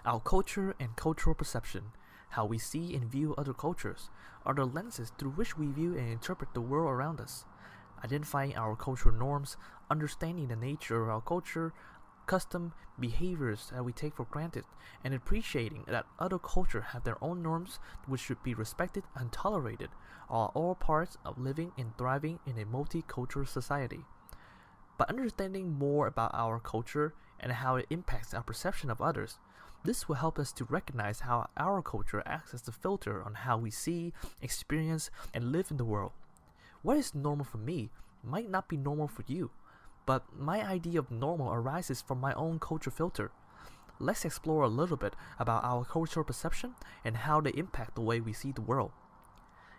Our culture and cultural perception, how we see and view other cultures, are the lenses through which we view and interpret the world around us. Identifying our cultural norms, understanding the nature of our culture, custom, behaviors that we take for granted, and appreciating that other cultures have their own norms which should be respected and tolerated, are all parts of living and thriving in a multicultural society. By understanding more about our culture and how it impacts our perception of others, this will help us to recognize how our culture acts as a filter on how we see, experience, and live in the world. What is normal for me might not be normal for you, but my idea of normal arises from my own culture filter. Let's explore a little bit about our cultural perception and how they impact the way we see the world.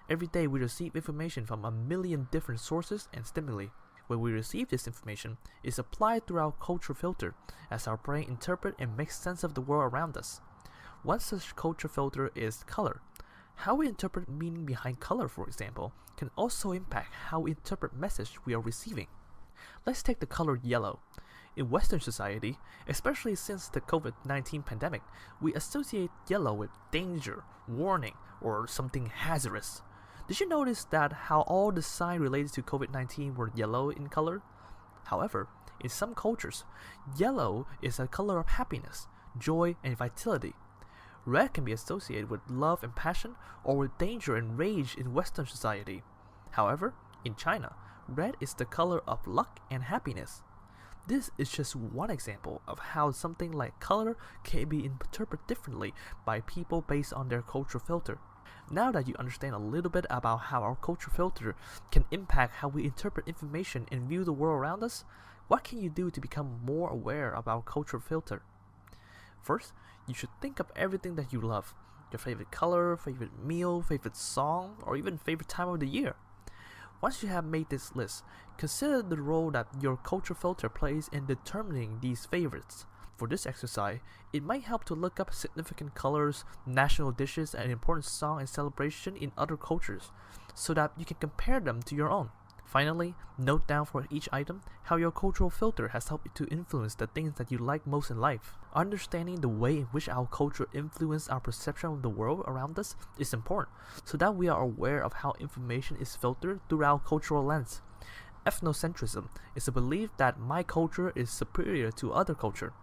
Every day we receive information from a million different sources and stimuli. When we receive this information, it's applied through our cultural filter as our brain interprets and makes sense of the world around us. One such culture filter is color. How we interpret meaning behind color, for example, can also impact how we interpret message we are receiving. Let's take the color yellow. In Western society, especially since the COVID-19 pandemic, we associate yellow with danger, warning, or something hazardous. Did you notice that how all the signs related to COVID-19 were yellow in color? However, in some cultures, yellow is a color of happiness, joy, and vitality. Red can be associated with love and passion or with danger and rage in Western society. However, in China, red is the color of luck and happiness. This is just one example of how something like color can be interpreted differently by people based on their cultural filter. Now that you understand a little bit about how our cultural filter can impact how we interpret information and view the world around us, what can you do to become more aware of our cultural filter? First, you should think of everything that you love. Your favorite color, favorite meal, favorite song, or even favorite time of the year. Once you have made this list, consider the role that your cultural filter plays in determining these favorites. For this exercise, it might help to look up significant colors, national dishes, and important song and celebration in other cultures, so that you can compare them to your own. Finally, note down for each item how your cultural filter has helped you to influence the things that you like most in life. Understanding the way in which our culture influences our perception of the world around us is important, so that we are aware of how information is filtered through our cultural lens. Ethnocentrism is a belief that my culture is superior to other culture.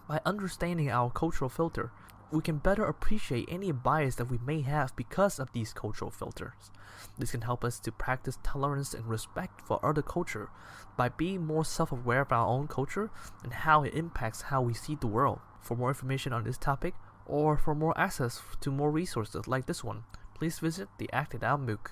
By understanding our cultural filter, we can better appreciate any bias that we may have because of these cultural filters. This can help us to practice tolerance and respect for other culture by being more self-aware of our own culture and how it impacts how we see the world. For more information on this topic, or for more access to more resources like this one, please visit the Act It Out MOOC.